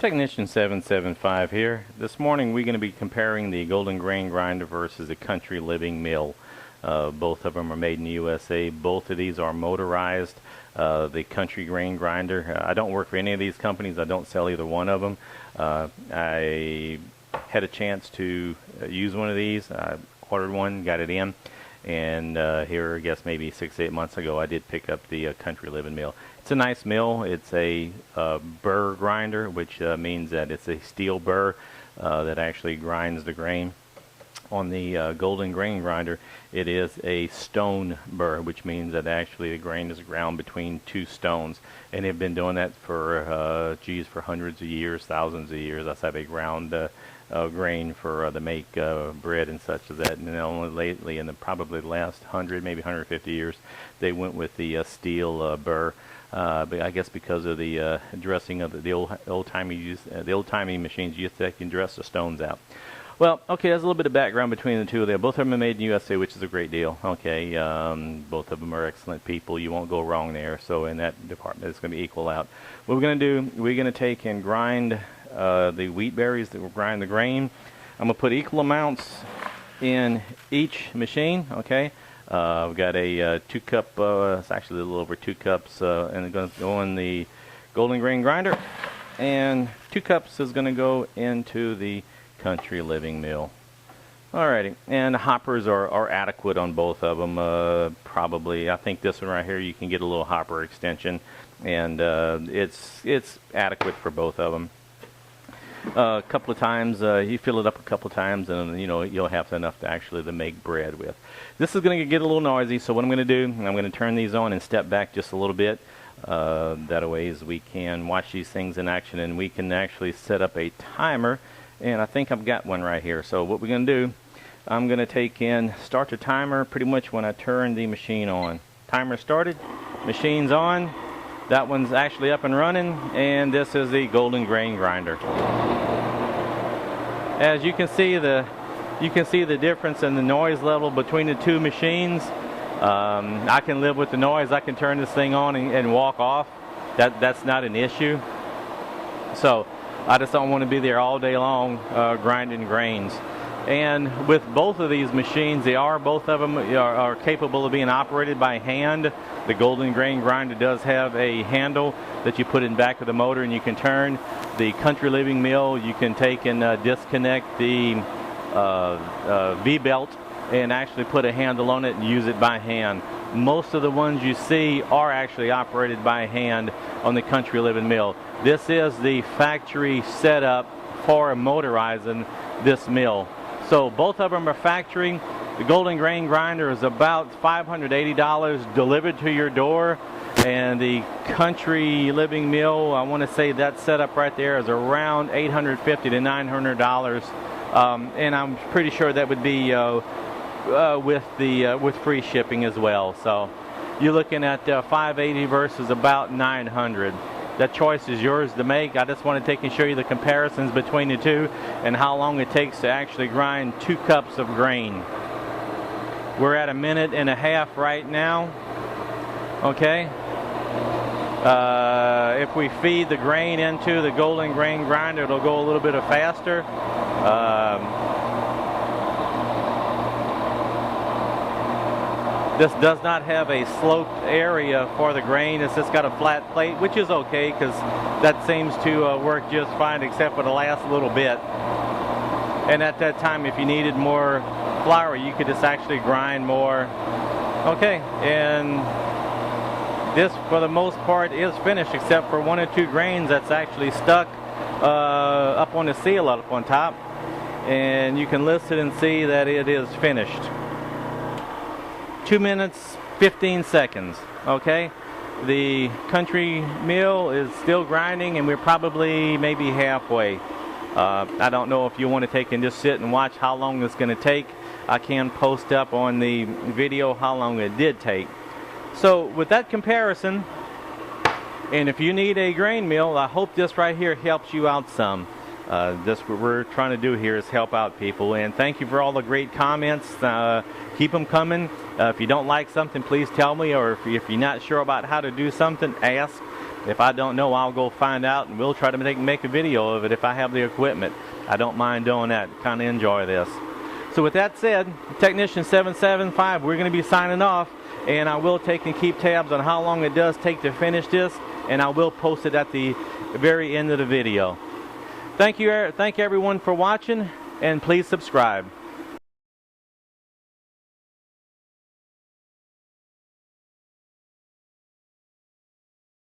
Technician 775 here. This morning we're going to be comparing the Golden Grain Grinder versus the Country Living Mill. Both of them are made in the USA. Both of these are motorized. The Country Grain Grinder, I don't work for any of these companies. I don't sell either one of them. I had a chance to use one of these. I ordered one, got it in, and here I guess maybe 6-8 months ago I did pick up the Country Living Mill. It's a nice mill. It's a burr grinder, which means that it's a steel burr that actually grinds the grain. On the Golden Grain Grinder, it is a stone burr, which means that actually the grain is ground between two stones, and they've been doing that for for hundreds of years, thousands of years. That's how they ground grain for to make bread and such as that. And then only lately, in probably the last 100, maybe 150 years, they went with the steel burr. But I guess because of the dressing of the old-timey machines used that can dress the stones out. Well, okay, there's a little bit of background between the two of them. Both of them are made in the USA, which is a great deal. Okay, both of them are excellent people. You won't go wrong there. So in that department, it's going to be equal out. What we're going to do, we're going to take and grind the wheat berries that will grind the grain. I'm going to put equal amounts in each machine. Okay, I've got a 2-cup. It's actually a little over 2 cups, and it's going to go in the Golden Grain Grinder, and 2 cups is going to go into the Country Living Mill. Alrighty, and the hoppers are adequate on both of them. Probably, I think this one right here, you can get a little hopper extension, and it's adequate for both of them. A couple of times, you fill it up a couple of times, and you'll have enough to actually make bread with. This is going to get a little noisy, so what I'm going to do, I'm going to turn these on and step back just a little bit. That way, as we can watch these things in action, and we can actually set up a timer. And I think I've got one right here. So what we're going to do, I'm going to take in, start the timer pretty much when I turn the machine on. Timer started, machine's on, that one's actually up and running, and this is the Golden Grain Grinder. As you can see the difference in the noise level between the two machines. I can live with the noise. I can turn this thing on and walk off. That's not an issue. So I just don't want to be there all day long grinding grains. And with both of these machines, both of them are capable of being operated by hand. The Golden Grain Grinder does have a handle that you put in back of the motor and you can turn. The Country Living Mill, you can take and disconnect the V-belt and actually put a handle on it and use it by hand. Most of the ones you see are actually operated by hand on the Country Living Mill. This is the factory setup for motorizing this mill. So both of them are factory. The Golden Grain Grinder is about $580 delivered to your door, and the Country Living Mill, I want to say that setup right there is around $850 to $900, and I'm pretty sure that would be with free shipping as well. So you're looking at $580 versus about $900. That choice is yours to make. I just want to take and show you the comparisons between the two and how long it takes to actually grind 2 cups of grain. We're at 1.5 minutes right now. Okay. If we feed the grain into the Golden Grain Grinder, it'll go a little bit faster. This does not have a sloped area for the grain. It's just got a flat plate, which is okay because that seems to work just fine except for the last little bit. And at that time, if you needed more flour, you could just actually grind more. Okay, and this, for the most part, is finished except for 1 or 2 grains that's actually stuck up on the seal up on top. And you can list it and see that it is finished. 2 minutes, 15 seconds, okay? The Country Mill is still grinding, and we're probably maybe halfway. I don't know if you want to take and just sit and watch how long it's going to take. I can post up on the video how long it did take. So with that comparison, and if you need a grain mill, I hope this right here helps you out some. Just what we're trying to do here is help out people. And thank you for all the great comments. Keep them coming. If you don't like something, please tell me. Or if you're not sure about how to do something, ask. If I don't know, I'll go find out, and we'll try to make a video of it if I have the equipment. I don't mind doing that. Kind of enjoy this. So with that said, Technician 775, we're going to be signing off. And I will take and keep tabs on how long it does take to finish this. And I will post it at the very end of the video. Thank you everyone for watching, and please subscribe.